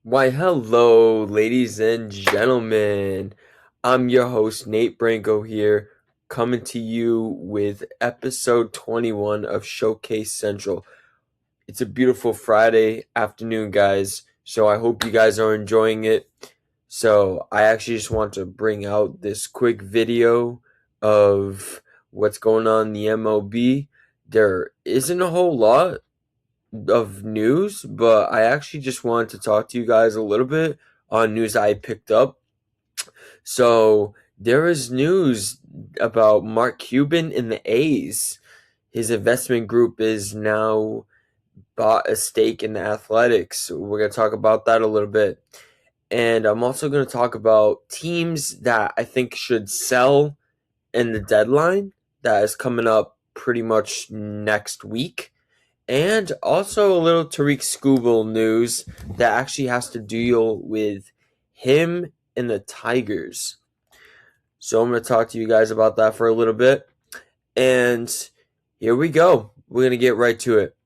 Why, hello, ladies and gentlemen. I'm your host, Nate Branco here, coming to you with episode 21 of Showcase Central. It's a beautiful Friday afternoon, guys, so I hope you guys are enjoying it. So, I actually just want to bring out this quick video of what's going on in the MLB. There isn't a whole lot of news, but I actually just wanted to talk to you guys a little bit on news I picked up. So there is news about Mark Cuban in the A's. His investment group is now bought a stake in the Athletics. We're going to talk about that a little bit. And I'm also going to talk about teams that I think should sell in the deadline that is coming up pretty much next week. And also a little Tariq SKUBAL news that actually has to deal with him and the Tigers. So I'm going to talk to you guys about that for a little bit. And here we go. We're going to get right to it.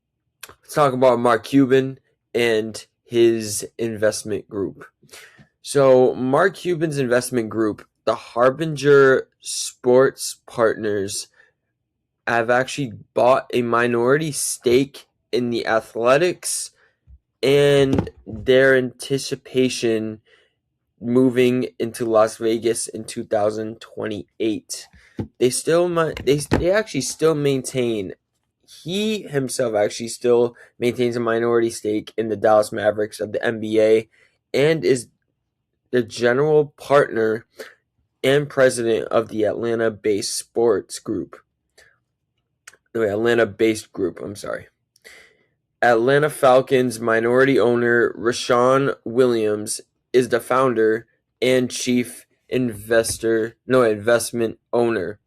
Let's talk about Mark Cuban and his investment group. So Mark Cuban's investment group, the Harbinger Sports Partners, have actually bought a minority stake in the Athletics, and their anticipation moving into Las Vegas in 2028. They actually still maintain. He himself actually still maintains a minority stake in the Dallas Mavericks of the NBA, and is the general partner and president of the Atlanta-based group. I'm sorry. Atlanta Falcons minority owner Rashawn Williams is the founder and chief investment owner.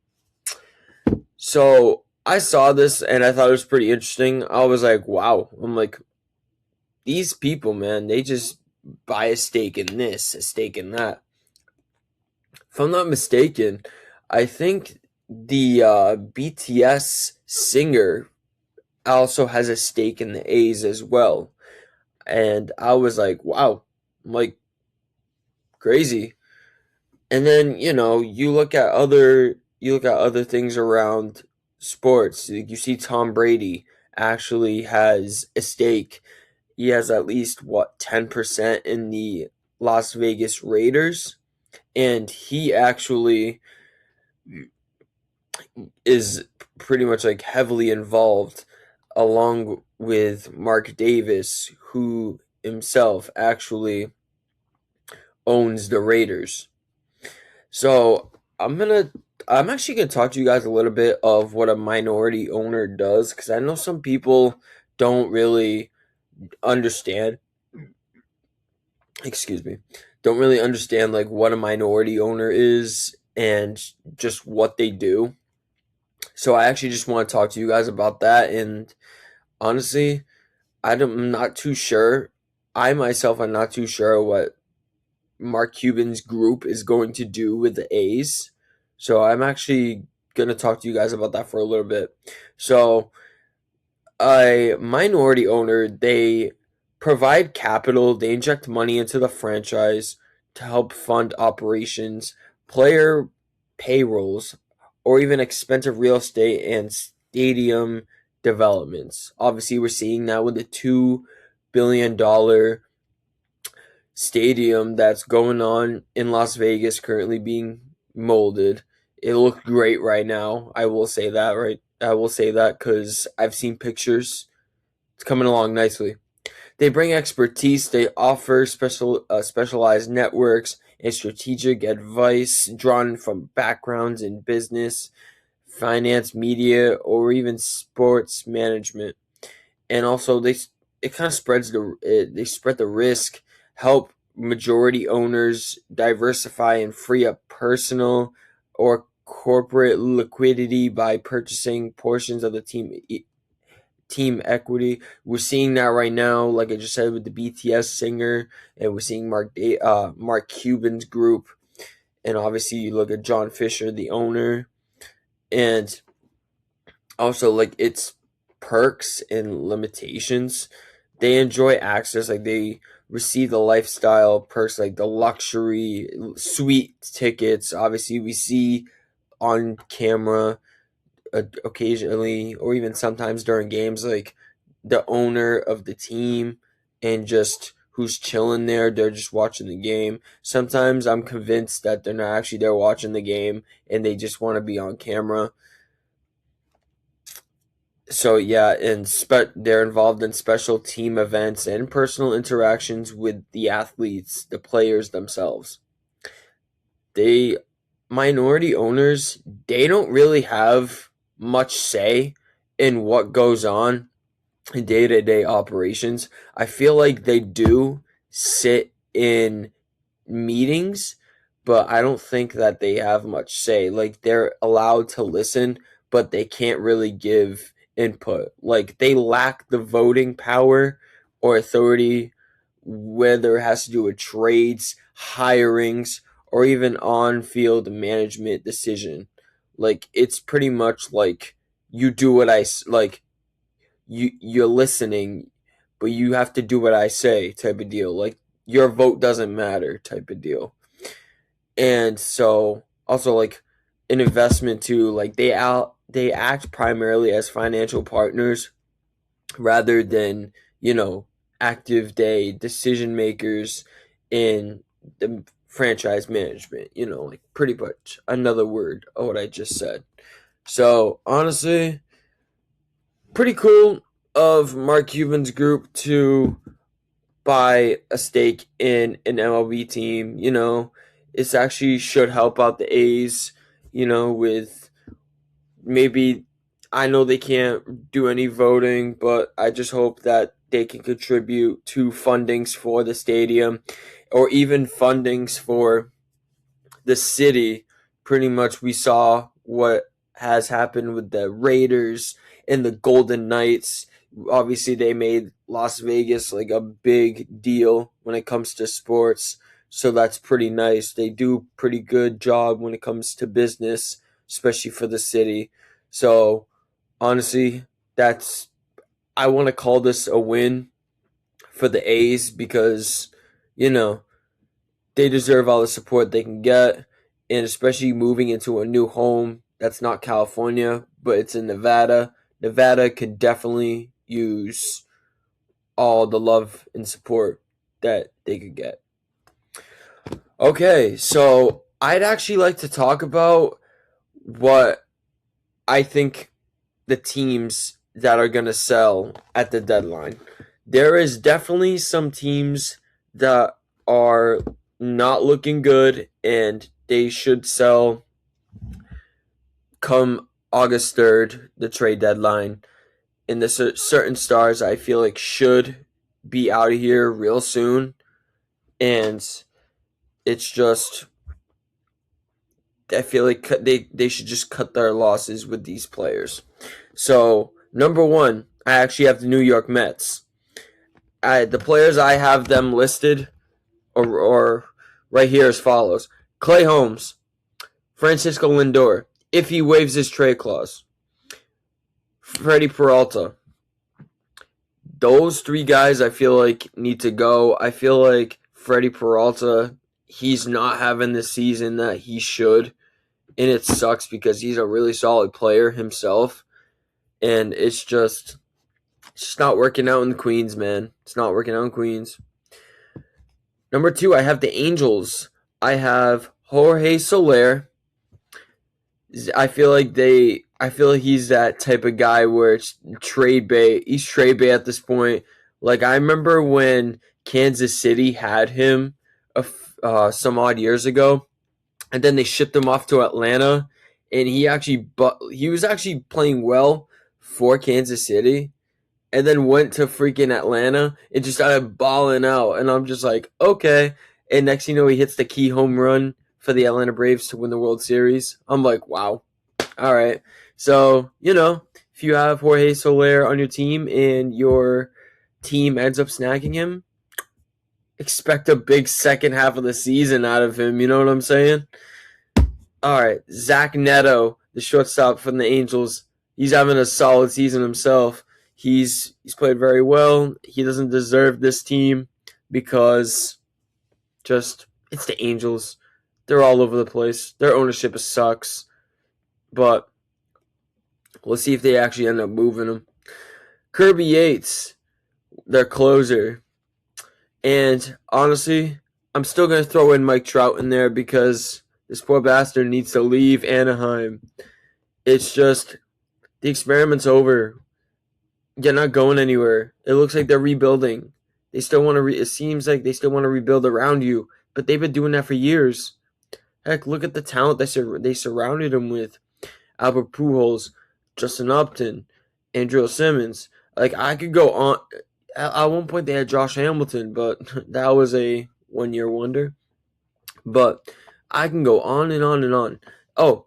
So I saw this and I thought it was pretty interesting. I was like, wow. I'm like, these people, man, they just buy a stake in this, a stake in that. If I'm not mistaken, I think the BTS singer also has a stake in the A's as well. And I was like, wow, I'm like, crazy. And then, you look at other things around sports. You see Tom Brady actually has a stake. He has at least 10% in the Las Vegas Raiders, and he actually is pretty much like heavily involved along with Mark Davis, who himself actually owns the Raiders. So I'm actually gonna talk to you guys a little bit of what a minority owner does, because I know some people don't really understand. Excuse me, don't really understand like what a minority owner is and just what they do. So I actually just want to talk to you guys about that. And honestly, I'm not too sure. I myself am not too sure what Mark Cuban's group is going to do with the A's. So I'm actually going to talk to you guys about that for a little bit. So a minority owner, they provide capital, they inject money into the franchise to help fund operations, player payrolls, or even expensive real estate and stadium developments. Obviously, we're seeing that with the $2 billion stadium that's going on in Las Vegas currently being molded. It looks great right now. I will say that, right? I will say that because I've seen pictures. It's coming along nicely. They bring expertise. They offer specialized networks and strategic advice drawn from backgrounds in business, finance, media, or even sports management. And also, it kind of they spread the risk, help majority owners diversify and free up personal or corporate liquidity by purchasing portions of the team equity. We're seeing that right now, like I just said, with the BTS singer, and we're seeing Mark Cuban's group, and obviously you look at John Fisher, the owner, and also like its perks and limitations. They enjoy access, like they receive the lifestyle perks like the luxury suite tickets. Obviously, we see on camera occasionally, or even sometimes during games, like the owner of the team and just who's chilling there. They're just watching the game. Sometimes I'm convinced that they're not actually there watching the game and they just want to be on camera. So yeah, and they're involved in special team events and personal interactions with the athletes, the players themselves. They minority owners, they don't really have much say in what goes on in day-to-day operations. I feel like they do sit in meetings, but I don't think that they have much say. Like, they're allowed to listen, but they can't really give input. Like, they lack the voting power or authority, whether it has to do with trades, hirings, or even on-field management decision. Like, it's pretty much like you do what like you're listening, but you have to do what I say type of deal. Like, your vote doesn't matter type of deal. And so also, like, an investment too, like they act primarily as financial partners rather than, active day decision makers in the franchise management, like pretty much another word of what I just said. So honestly, pretty cool of Mark Cuban's group to buy a stake in an MLB team. It's actually should help out the A's, with maybe, I know they can't do any voting, but I just hope that they can contribute to fundings for the stadium or even fundings for the city. Pretty much we saw what has happened with the Raiders and the Golden Knights. Obviously, they made Las Vegas like a big deal when it comes to sports. So that's pretty nice. They do pretty good job when it comes to business, especially for the city. So honestly, I want to call this a win for the A's because, you know, they deserve all the support they can get, and especially moving into a new home that's not California, but it's in Nevada. Nevada could definitely use all the love and support that they could get. Okay, so I'd actually like to talk about what I think the teams that are going to sell at the deadline. There is definitely some teams that are not looking good and they should sell come August 3rd, the trade deadline. And the certain stars I feel like should be out of here real soon. And it's just, I feel like they should just cut their losses with these players. So, number one, I actually have the New York Mets. The players I have them listed or right here as follows: Clay Holmes, Francisco Lindor, if he waives his trade clause, Freddie Peralta. Those three guys I feel like need to go. I feel like Freddie Peralta, he's not having the season that he should, and it sucks because he's a really solid player himself, and it's just not working out in the Queens, man. It's not working out in Queens. Number two, I have the Angels. I have Jorge Soler. I feel like he's that type of guy where it's trade bait. He's trade bait at this point. Like, I remember when Kansas City had him some odd years ago, and then they shipped him off to Atlanta, and he was actually playing well for Kansas City, and then went to freaking Atlanta and just started balling out. And I'm just like, okay. And next thing you know, he hits the key home run for the Atlanta Braves to win the World Series. I'm like, wow. All right. So, if you have Jorge Soler on your team and your team ends up snagging him, expect a big second half of the season out of him. You know what I'm saying? All right. Zach Neto, the shortstop from the Angels, he's having a solid season himself. He's played very well. He doesn't deserve this team. because just it's the Angels. They're all over the place. Their ownership sucks, but we'll see if they actually end up moving him. Kirby Yates, their closer. And honestly, I'm still going to throw in Mike Trout in there because this poor bastard needs to leave Anaheim. It's just, the experiment's over. You're not going anywhere. It looks like they're rebuilding. They still want to, it seems like they still want to rebuild around you, but they've been doing that for years. Heck, look at the talent they surrounded him with. Albert Pujols, Justin Upton, Andrew Simmons. Like, I could go on. At one point, they had Josh Hamilton, but that was a one-year wonder. But I can go on and on and on. Oh,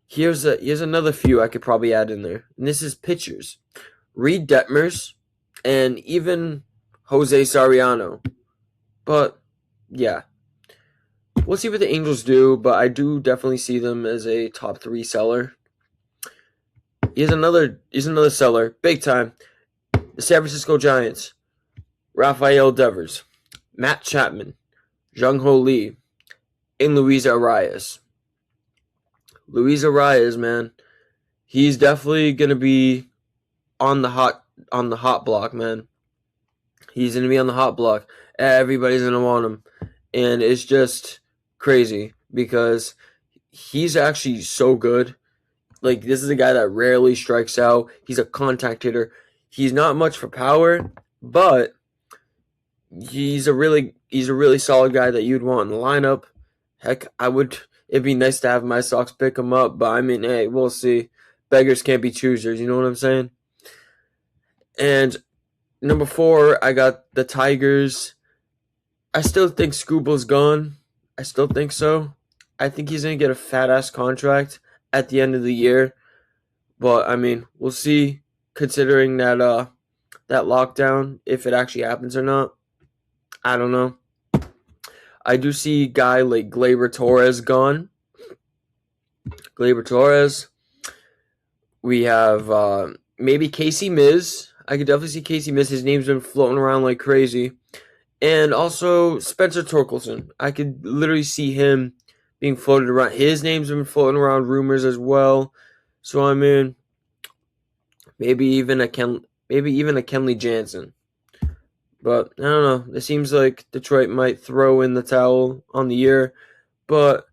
here's another few I could probably add in there. And this is pitchers. Reed Detmers and even Jose Sariano. But, yeah. We'll see what the Angels do, but I do definitely see them as a top 3 seller. Here's another seller, big time. The San Francisco Giants. Rafael Devers, Matt Chapman, Jung-Ho Lee, and Luis Arias. Luis Arias, man, he's definitely gonna be on the hot block, man. He's gonna be on the hot block. Everybody's gonna want him, and it's just crazy because he's actually so good. Like, this is a guy that rarely strikes out. He's a contact hitter. He's not much for power, but he's a really solid guy that you'd want in the lineup. Heck, it'd be nice to have my Sox pick him up, but I mean, hey, we'll see. Beggars can't be choosers, you know what I'm saying? And number 4, I got the Tigers. I still think SKUBAL's gone. I still think so. I think he's going to get a fat-ass contract at the end of the year. But, I mean, we'll see, considering that that lockdown, if it actually happens or not. I don't know. I do see a guy like Gleyber Torres gone. Gleyber Torres. We have maybe Casey Miz. I could definitely see Casey Miz. His name's been floating around like crazy. And also Spencer Torkelson. I could literally see him being floated around. His name's been floating around rumors as well. So I mean, maybe even a Kenley Jansen. But I don't know. It seems like Detroit might throw in the towel on the year, but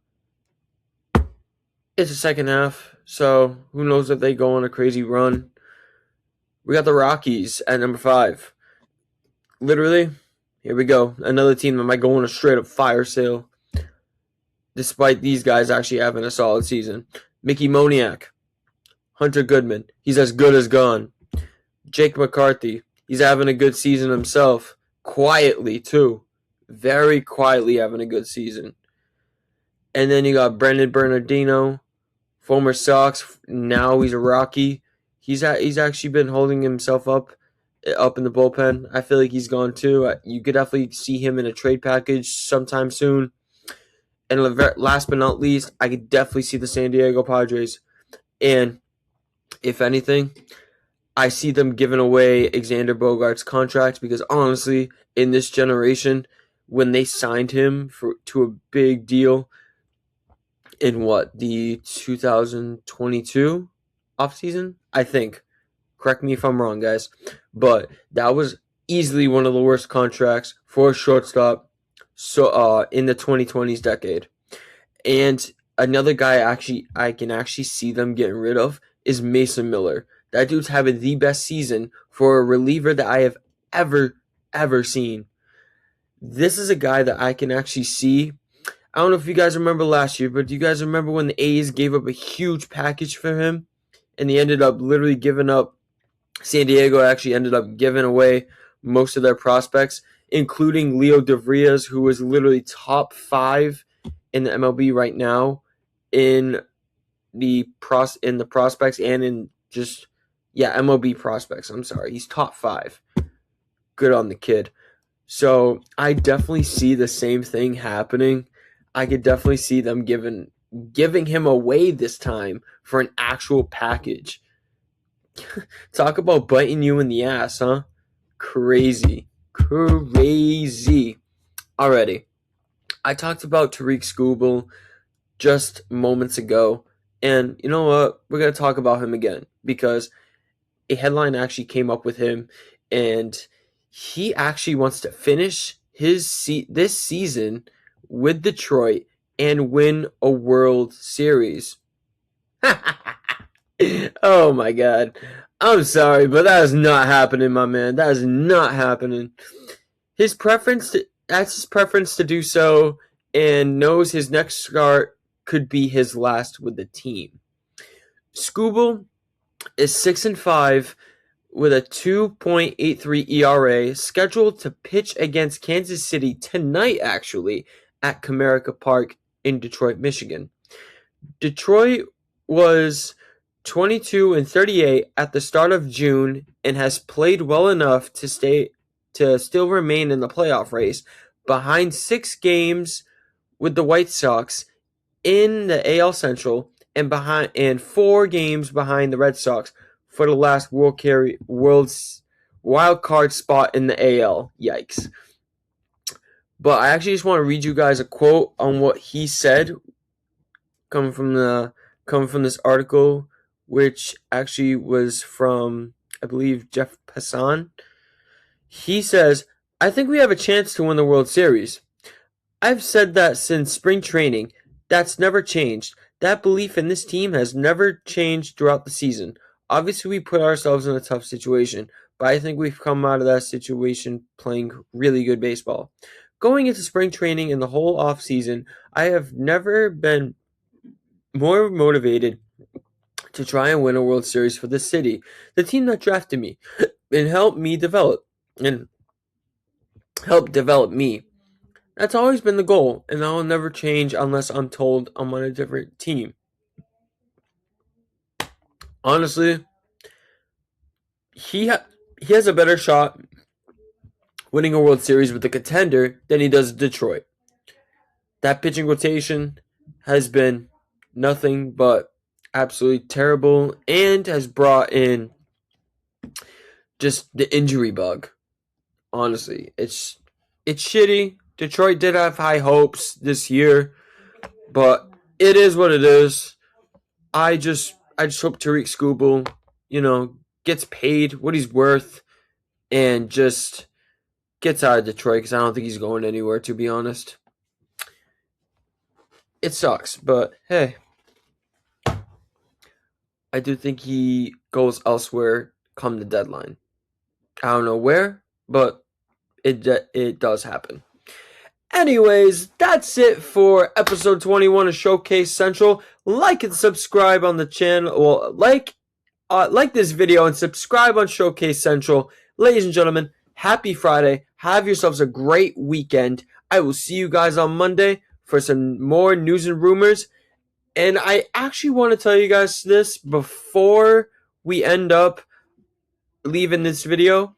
it's a second half, so who knows if they go on a crazy run. We got the Rockies at number 5. Literally, here we go. Another team that might go on a straight-up fire sale, despite these guys actually having a solid season. Mickey Moniak, Hunter Goodman, he's as good as gone. Jake McCarthy, he's having a good season himself. Quietly, too. Very quietly having a good season. And then you got Brendan Bernardino, former Sox. Now he's a Rocky. He's actually been holding himself up in the bullpen. I feel like he's gone too. You could definitely see him in a trade package sometime soon. And last but not least, I could definitely see the San Diego Padres. And if anything, I see them giving away Xander Bogaerts' contract because honestly, in this generation, when they signed him to a big deal in the 2022 offseason, I think. Correct me if I'm wrong, guys. But that was easily one of the worst contracts for a shortstop in the 2020s decade. And another guy I can actually see them getting rid of is Mason Miller. That dude's having the best season for a reliever that I have ever seen. This is a guy that I can actually see. I don't know if you guys remember last year, but do you guys remember when the A's gave up a huge package for him? And they ended up literally giving up. San Diego actually ended up giving away most of their prospects, including Leo DeVrias, who is literally top 5 in the MLB right now in the prospects and in just MLB prospects. I'm sorry, he's top 5. Good on the kid. So I definitely see the same thing happening. I could definitely see them giving him away this time for an actual package. Talk about biting you in the ass, huh? Crazy. crazy already. I talked about Tariq SKUBAL just moments ago, and you know what? We're going to talk about him again because a headline actually came up with him, and he actually wants to finish this season with Detroit and win a World Series. Oh my God. I'm sorry, but that is not happening, my man. That is not happening. That's his preference to do so, and knows his next start could be his last with the team. SKUBAL is 6-5 with a 2.83 ERA, scheduled to pitch against Kansas City tonight, actually, at Comerica Park in Detroit, Michigan. Detroit was 22-38 at the start of June and has played well enough to still remain in the playoff race, behind 6 games with the White Sox in the AL Central and 4 games behind the Red Sox for the last world's wild card spot in the AL. Yikes. But I actually just want to read you guys a quote on what he said coming from this article, which actually was from, I believe, Jeff Passan. He says, "I think we have a chance to win the World Series. I've said that since spring training. That's never changed. That belief in this team has never changed throughout the season. Obviously, we put ourselves in a tough situation, but I think we've come out of that situation playing really good baseball. Going into spring training and the whole offseason, I have never been more motivated to try and win a World Series for this city, the team that drafted me, and helped develop me. That's always been the goal, and that will never change unless I'm told I'm on a different team." Honestly, he has a better shot winning a World Series with the contender than he does Detroit. That pitching rotation has been nothing but absolutely terrible and has brought in just the injury bug. Honestly, it's shitty. Detroit did have high hopes this year, but it is what it is. I just hope Tariq SKUBAL, gets paid what he's worth and just gets out of Detroit, because I don't think he's going anywhere, to be honest. It sucks, but hey, I do think he goes elsewhere come the deadline. I don't know where, but it does happen. Anyways, that's it for episode 21 of Showcase Central. Like and subscribe on the channel. Well, like this video and subscribe on Showcase Central. Ladies and gentlemen, happy Friday. Have yourselves a great weekend. I will see you guys on Monday for some more news and rumors. And I actually want to tell you guys this before we end up leaving this video.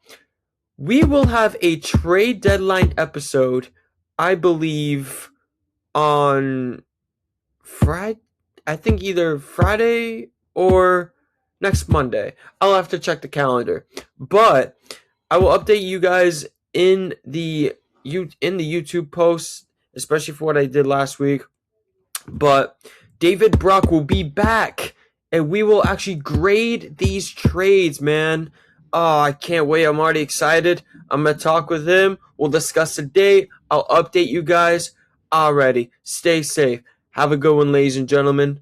We will have a trade deadline episode, I believe, on Friday. I think either Friday or next Monday. I'll have to check the calendar. But I will update you guys in the YouTube posts, especially for what I did last week. But David Brock will be back, and we will actually grade these trades, man. Oh, I can't wait. I'm already excited. I'm going to talk with him. We'll discuss the date. I'll update you guys. Alrighty. Stay safe. Have a good one, ladies and gentlemen.